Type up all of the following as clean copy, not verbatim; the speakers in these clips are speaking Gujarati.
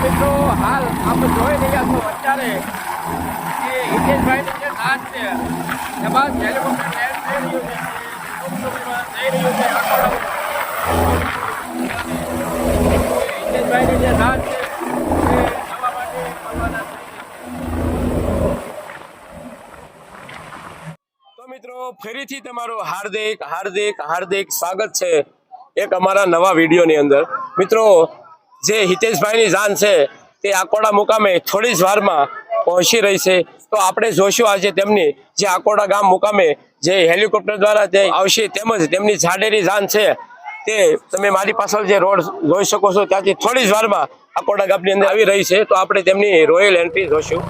મિત્રો હાલ આપણે જોઈ રહ્યા છો અત્યારે કે હિતેશભાઈની જે નાચ છે એમાં હેલિકોપ્ટર લેન્ડ થઈ રહ્યું છે જઈ રહ્યું છે હિતેશભાઈની જે નાચ છે એ જવા માટે કરવાના તો મિત્રો ફરીથી તમારું હાર્દિક સ્વાગત છે એક અમારા નવા વિડીયોની અંદર। મિત્રો જે હિતેશભાઈની જાન છે તે આકોડા મુકામે થોડી જ વારમાં પહોંચી રહી છે, તો આપણે જોઈશું આજે તેમની જે આકોડા ગામ મુકામે જે હેલિકોપ્ટર દ્વારા તે આવશે, તેમજ તેમની જાડેરી જાન છે તે તમે મારી પાછળ જે રોડ જોઈ શકો છો ત્યાંથી થોડી જ વારમાં આકોડા ગામની અંદર આવી રહી છે, તો આપણે તેમની રોયલ એન્ટ્રી જોઈશું।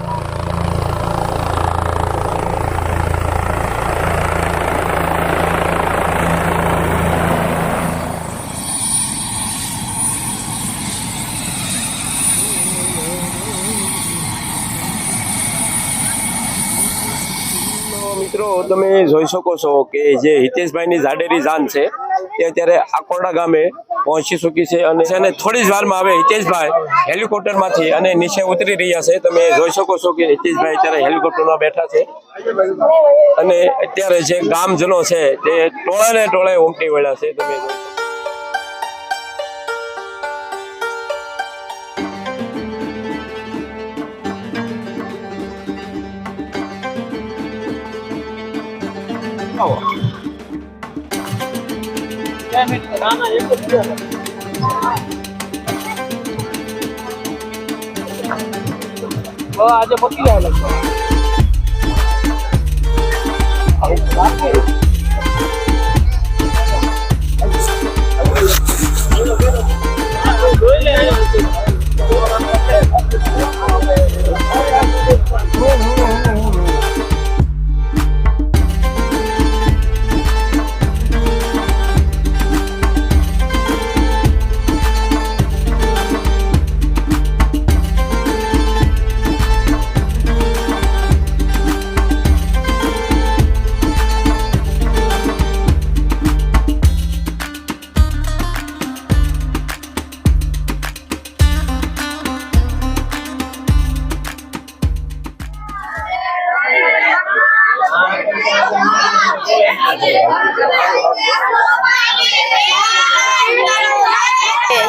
મિત્રો તમે જોઈ શકો છો કે જે હિતેશભાઈની જાડેરી જાન છે તે અત્યારે આકોડા ગામે પહોંચી ચૂકી છે અને થોડી જ વારમાં હવે હિતેશભાઈ હેલિકોપ્ટરમાંથી અને નીચે ઉતરી રહ્યા છે। તમે જોઈ શકો છો કે હિતેશભાઈ અત્યારે હેલિકોપ્ટરમાં બેઠા છે અને અત્યારે જે ગામજનો છે તે ટોળે ને ટોળે ઉમટી વળ્યા છે। તમે આજે પકી જાય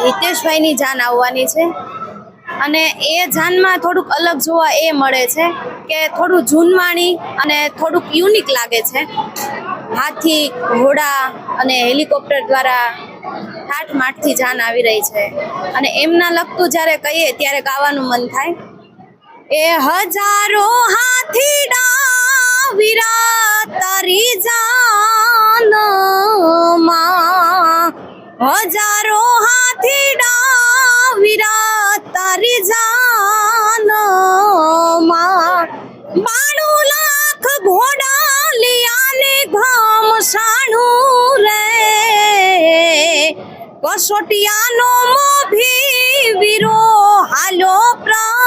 હિતેશભાઈની જાન આવવાની છે અને એ જાનમાં થોડુંક અલગ જોવા એ મળે છે કે થોડું જૂનવાણી અને થોડુંક યુનિક લાગે છે। હાથી, ઘોડા અને હેલિકોપ્ટર દ્વારા ઠાઠમાઠથી જાન આવી રહી છે અને એમના લગતું જ્યારે કહીએ ત્યારે ગાવાનું મન થાય। એ હજારો હાથીડા વીરા તારી જાનમાં, હજારો હાથીડા વીરા તારી જાનમાં, 92 લાખ ઘોડા લિયાને ઘમસાણું રે, કસોટિયાનો મોભી વીરો હાલો પ્રાણવા।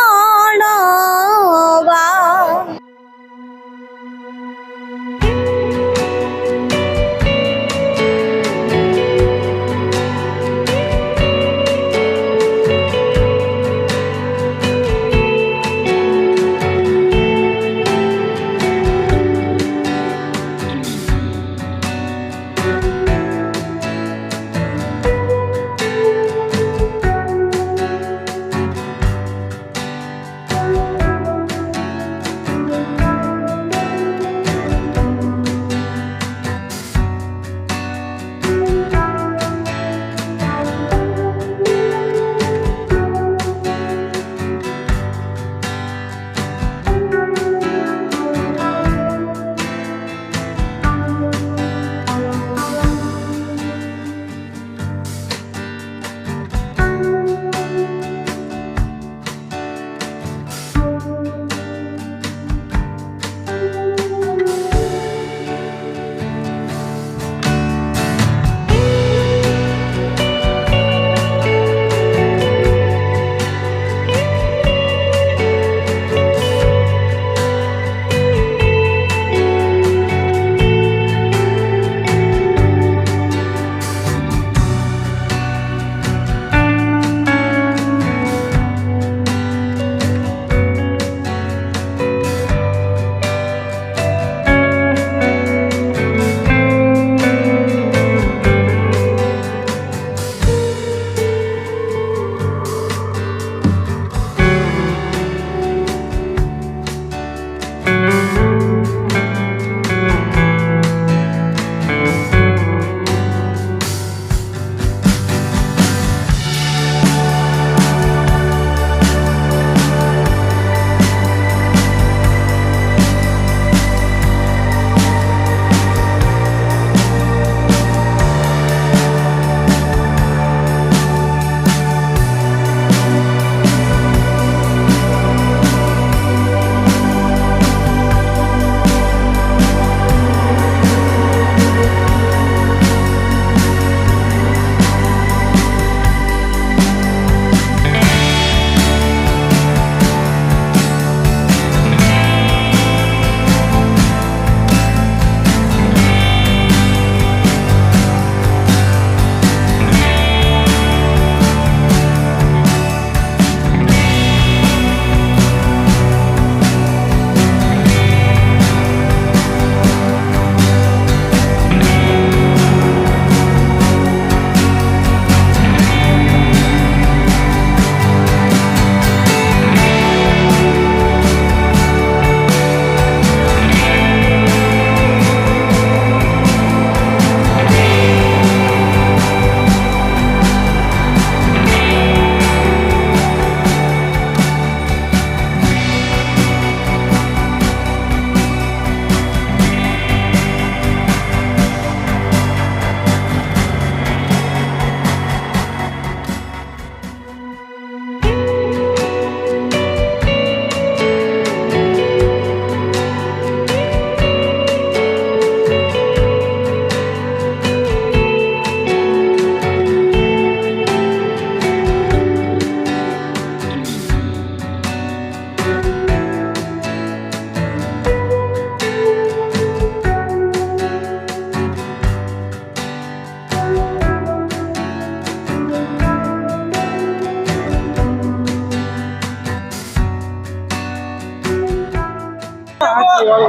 જોઈ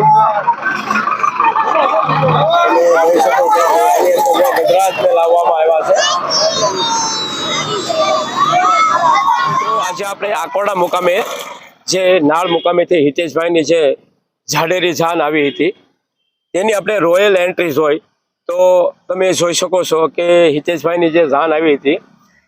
શકો છો આની અંદર જો ગજરાજને લાવવામાં આવ્યા છે. તો આજે આપણે આકોડા મુકામે જે નાળ મુકામેથી હિતેશભાઈની જે જાડેરી જાન આવી હતી તેની આપણે રોયલ એન્ટ્રીઝ હોય તો તમે જોઈ શકો છો કે હિતેશભાઈની જે જાન આવી હતી,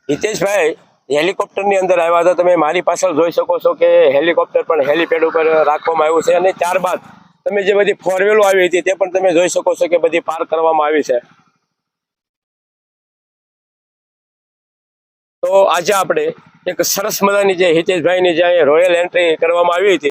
હિતેશભાઈ હેલિકોપ્ટરની અંદર આવ્યા હતા. તમે મારી પાછળ જોઈ શકો છો કે હેલિકોપ્ટર પણ હેલિપેડ ઉપર રાખવામાં આવ્યું છે અને ત્યારબાદ તમે જે બધી ફોરવેલો આવી હતી તે પણ તમે જોઈ શકો છો કે બધી પાર્ક કરવામાં આવી છે. તો આજે આપણે એક સરસ મજાની જે હિતેશભાઈની જે રોયલ એન્ટ્રી કરવામાં આવી હતી